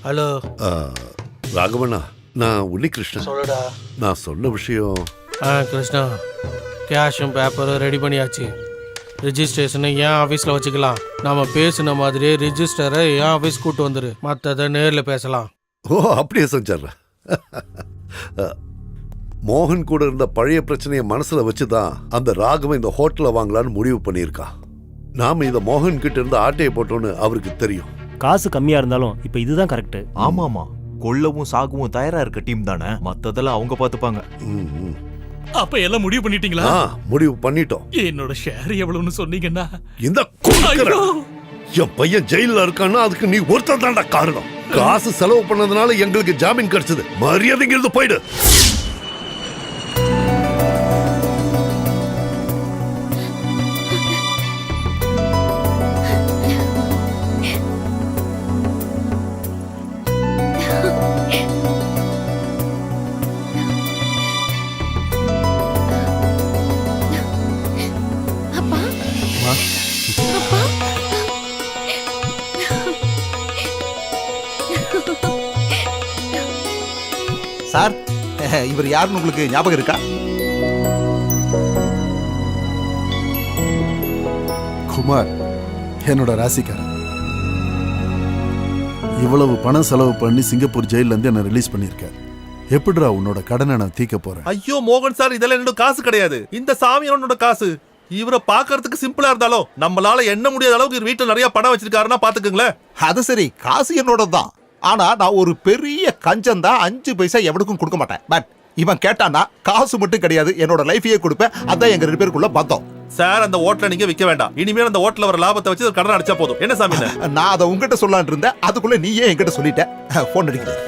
Hello ராகவண்ணா, நான் உன்னிகிருஷ்ணன். சொல்லுடா. நான் சொன்ன விஷயம். கிருஷ்ணா, கேஷும் பேப்பரும் ரெடி பண்ணியாச்சு. ரிஜிஸ்ட்ரேஷனை என் ஆஃபீஸில் வச்சுக்கலாம். நம்ம பேசின மாதிரியே ரிஜிஸ்டரை என் ஆஃபீஸ் கூட்டு வந்துரு. மற்றதை நேரில் பேசலாம். ஓ, அப்படியே செஞ்சிடறேன். மோகன் கூட இருந்த பழைய பிரச்சனையை மனசுல வச்சுதான் அந்த ராகவன் இந்த ஹோட்டலை வாங்கலான்னு முடிவு பண்ணியிருக்கான். நாம இதை மோகன் கிட்ட இருந்து ஆட்டையை போட்டோன்னு அவருக்கு தெரியும். காசு கம்மியா இருந்தாலும் இப்ப இதுதான் கரெக்ட். ஆமாமா, கொல்லவும் சாகவும் தயாரா இருக்க டீம் தானே, மத்ததெல்லாம் அவங்க பாத்துப்பாங்க. அப்ப எல்லாம் முடிவு பண்ணிட்டீங்களா? முடிவு பண்ணிட்டோம். என்னோட ஷேர் எவ்வளவுன்னு சொன்னீங்கன்னா? இந்த என் பையன் ஜெயில இருக்கான்னா அதுக்கு நீ ஒருத்தர் தான்டா காரணம். காசு செலவு பண்ணதுனால எங்களுக்கு ஜாமீன் கிடைச்சது. மரியாதைங்கிறது போயிடு. சார், இவர் யாருன்னு உங்களுக்கு ஞாபகம் இருக்கா? குமார், என்னோட ராசிக்காரன். இவ்வளவு பணம் செலவு பண்ணி சிங்கப்பூர் ஜெயில இருந்து என்ன ரிலீஸ் பண்ணிருக்க. எப்படிடா உன்னோட கடனை நான் தீக்க போறேன்? ஐயோ மோகன் சார், இதெல்லாம் என்னோட காசு கிடையாது. இந்த சாமியோட காசு. இவரை பாக்குறதுக்கு சிம்பிளா இருந்தாலும் நம்மளால எண்ண முடியாத அளவுக்கு வீட்டுல நிறைய பணம் வச்சிருக்காருன்னா பாத்துக்கங்களேன். அது சரி, காசு என்னோட தான். ஆனா நான் ஒரு பெரிய கஞ்சம் தான். 5 பைசா எவனுக்கும் கொடுக்க மாட்டேன். பட் இவன் கேட்டானா காசு மட்டும் கிடையாது, என்னோட லைஃபையே கொடுப்பேன். அதான் எங்க 2 பேருக்குள்ள பந்தம். சார், அந்த ஹோட்டலை நீங்க விற்க வேண்டாம். இனிமேல் அந்த ஹோட்டல்ல வர லாபத்தை வச்சு கடன் அடிச்சா போதும். என்ன சாமி? நான் அதை உங்ககிட்ட சொல்லலான் இருந்தேன், அதுக்குள்ள நீயே என்கிட்ட சொல்லிட்ட. போன் அடிக்கிறேன்.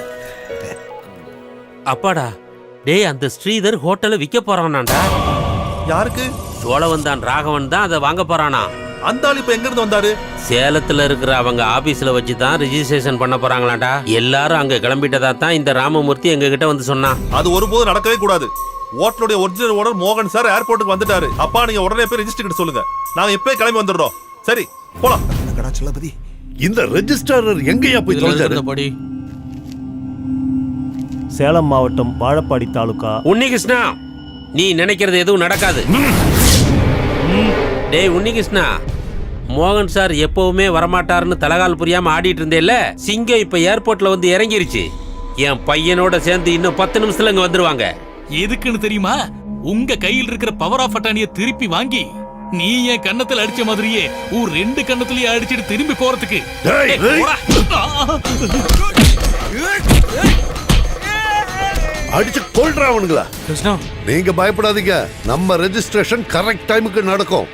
அப்பாடா, டேய், அந்த ஸ்ரீதர் ஹோட்டலை விற்க போறானாண்டா. யாருக்கு? சோழவந்தான் ராகவன் தான் அதை வாங்க போறானா. அந்த ஆள் இப்ப எங்க இருந்து வந்தாரு? சேலத்துல இருக்கிற அவங்க ஆபீஸ்ல வச்சு தான் ரிஜிஸ்ட்ரேஷன் பண்ண போறாங்களாண்டா. எல்லாரும் அங்க கிளம்பிட்டதா தான் இந்த ராமமூர்த்தி எங்க கிட்ட வந்து சொன்னான். அது ஒருபோதும் நடக்கவே கூடாது. ஹோட்டலுடைய ஒரிஜினல் ஓனர் மோகன் சார் ஏர்போர்ட்டுக்கு வந்துட்டாரு. அப்பா, நீங்க உடனே போய் ரெஜிஸ்டர் கிட்ட சொல்லுங்க. நாங்க எப்பவே கிளம்பி வந்துடுறோம். சரி, போலாம். செல்லபதி, இந்த ரெஜிஸ்ட்ரார் எங்கயா போய் தொலைஞ்சாரு? சேலம் மாவட்டம் வாழப்பாடி தாலுகா. உன்னிகிருஷ்ணா, நீ நினைக்கிறது எதுவும் நடக்காது. டேய் உன்னிகிருஷ்ணா, மோகன் சார் எப்பவுமே வரமாட்டாருன்னு தலகால் புரியாம ஆடிட்டு இருந்தேல்ல, சிங்கம் இப்ப ஏர்போர்ட்ல வந்து இறங்கிருச்சு. என் பையனோட சேர்ந்து இன்னும் 10 நிமிஷத்துல இங்க வந்துருவாங்க. எதுக்குன்னு தெரியுமா? உங்க கையில் இருக்கிற பவர் ஆஃப் அட்டானிய திருப்பி வாங்கி நீ என் கண்ணத்துல அடிச்ச மாதிரியே ஊர் 2 கண்ணத்திலேயே அடிச்சிட்டு திரும்பி போறதுக்கு. அடிச்சு கொல்றாவனுங்களா? கிருஷ்ணா, நீங்க பயப்படாதீங்க. நம்ம ரெஜிஸ்ட்ரேஷன் கரெக்ட் டைமுக்கு நடக்கும்.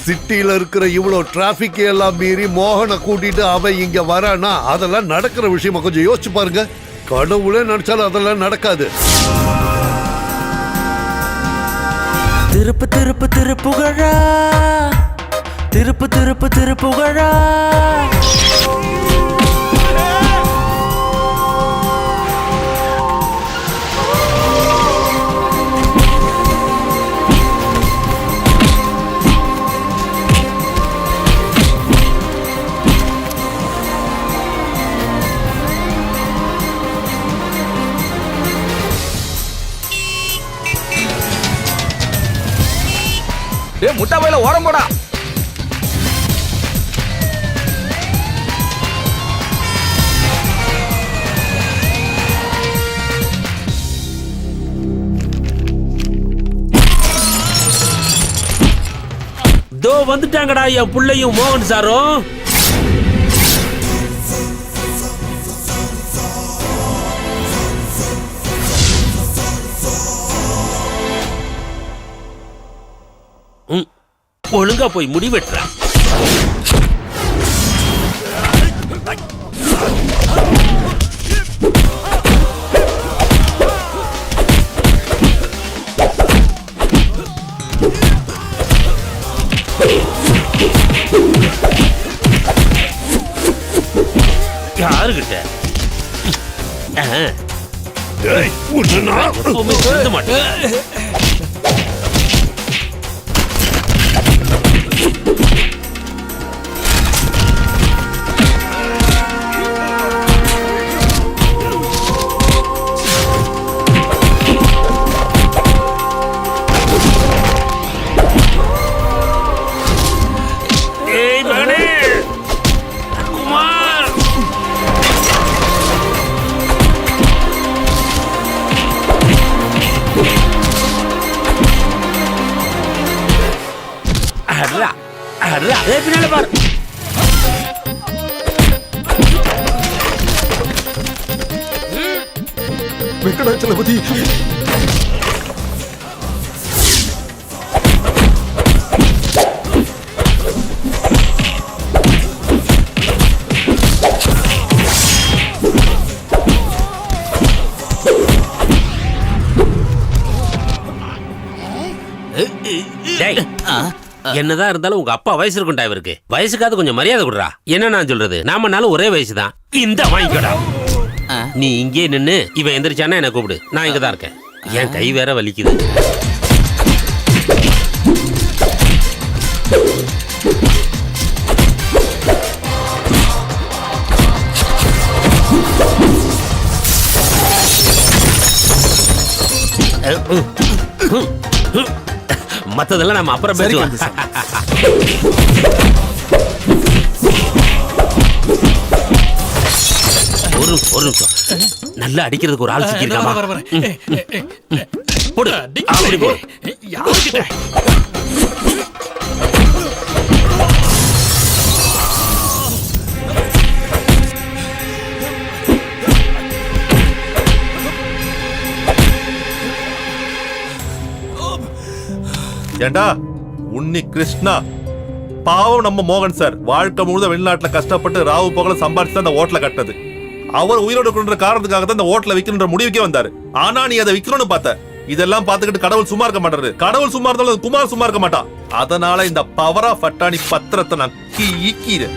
சிட்டியில இருக்கிற இவ்வளவு டிராபிக் எல்லாம் மீறி மோகனை கூட்டிட்டு அவன் இங்க வரானா அதெல்லாம் நடக்கிற விஷயமா? கொஞ்சம் யோசிச்சு பாருங்க. கடவுளே நினைச்சாலும் அதெல்லாம் நடக்காது. திருப்பு திருப்பு திருப்புகழா, திருப்பு திருப்பு திருப்புகழா. முட்டா பையில ஓரம் போடா. தோ வந்துட்டாங்கடா என் புள்ளையும் மோகன் சாரும். ஒழுங்கா போய் முடிவெட்டுற. யாருகிட்ட எப்பவுமே சொல்ல மாட்டேன். அடடா, ஏய், பின்னால பாரு. வெங்கடாச்சலபதி டேய், என்னதான் இருந்தாலும் உங்க அப்பா வயசு இருக்கும்டா இவருக்கு. வயசுக்காவது கொஞ்சம் மரியாதை கொடுறா. என்ன நான் சொல்றது, நாமனாலும் ஒரே வயசு தான். இந்த வாங்கிக்கடா. நீ இங்கே நின்னு இவன் எந்திரிச்சானா என்ன கூப்பிடு, நான் இங்க தான் இருக்கேன். என் கை வேற வலிக்குது. மத்ததெல்லாம் நம்ம அப்புறம் பேசுவோம். ஒரு நிமிஷம். நல்லா அடிக்கிறதுக்கு ஒரு ஆள் சிக்கிருக்காமா? போடு, அப்படி போடு. ஏண்டா உன்னி கிருஷ்ணா, பாவம் நம்ம மோகன் சார் வாழ்க்கை முழுத வெளிநாட்டுல கஷ்டப்பட்டு ராவு பகல சம்பாதிச்சு அந்த ஹோட்டல கட்டது. அவர் உயிரோடு கொண்ட காரணத்துக்காக தான் இந்த ஹோட்டல விற்கணுன்ற முடிவுக்கே வந்தாரு. ஆனா நீ அதை விற்கணும்னு பார்த்த. இதெல்லாம் பார்த்துக்கிட்டு கடவுள் சும்மா இருக்க மாட்டாரு. கடவுள் சும்மா இருந்தாலும் குமார் சும்மா இருக்க மாட்டான். அதனால இந்த பவர் ஆஃப் அட்டானி பத்திரத்தை நான் கீக்கிறேன்.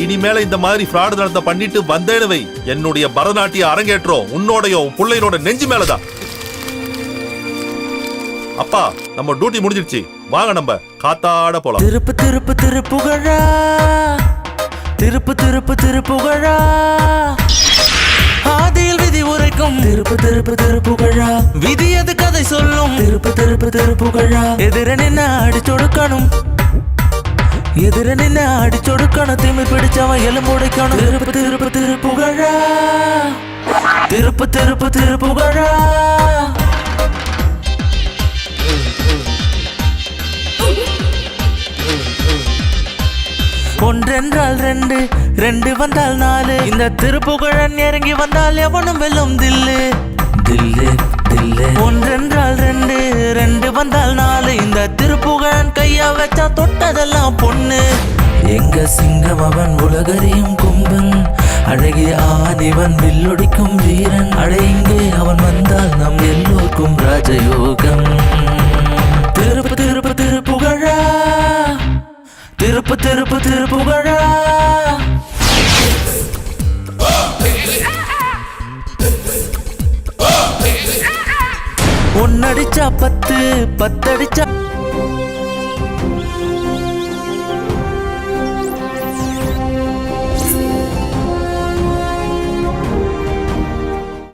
இனிமேல இந்த மாதிரி ஃப்ராடு நடத்த பண்ணிட்டு வந்தேன்னு வை, என்னுடைய பரதநாட்டிய அரங்கேற்றம் உன்னோடைய பிள்ளையோட நெஞ்சு மேலதான். அப்பா, நம்ம டியூட்டி முடிஞ்சிருச்சு, வாங்க நம்ம காத்தாட போலாம். திருப்பு திருப்பு திருப்புகழா, திருப்பு திருப்பு திருப்புகழா, ஆதியில் விதி உரைக்கும் திருப்பு திருப்பு திருப்புகழா, விதி அது கதை சொல்லும் திருப்பு திருப்பு திருப்புகழா, எதிர நின்ன அடிச்சொடுக்கணும், எதிர நின்ன அடிச்சொடுக்கணும், திமிர் பிடிச்சவன் எலும்புடைக்கணும். திருப்பு திருப்பு திருப்புகழா, திருப்பு திருப்பு திருப்புகழா. ஒன்றென்றால் ரெண்டு, ரெண்டு வந்தால் நாலு, இந்த திருப்புகழன் இறங்கி வந்தால் எவனும் வெல்லும் தில்லு தில்லு தில்லு. ஒன்றென்றால் ரெண்டு, ரெண்டு வந்தால் நாலு, இந்த திருப்புகழன் கையா வச்சா தொட்டதெல்லாம் பொண்ணு. எங்க சிங்கம் அவன் உலகறியும் கும்பன், அழகிய ஆதிவன் வில்லொடிக்கும் வீரன், அடை இங்கே அவன் வந்தால் நம் எல்லோருக்கும் ராஜயோகம். திருப்பு திருப்பு திருப்புகழா, திருப்பு திருப்பு திருப்புகழா. ஒன்னடிச்சா 10, 10 அடிச்சா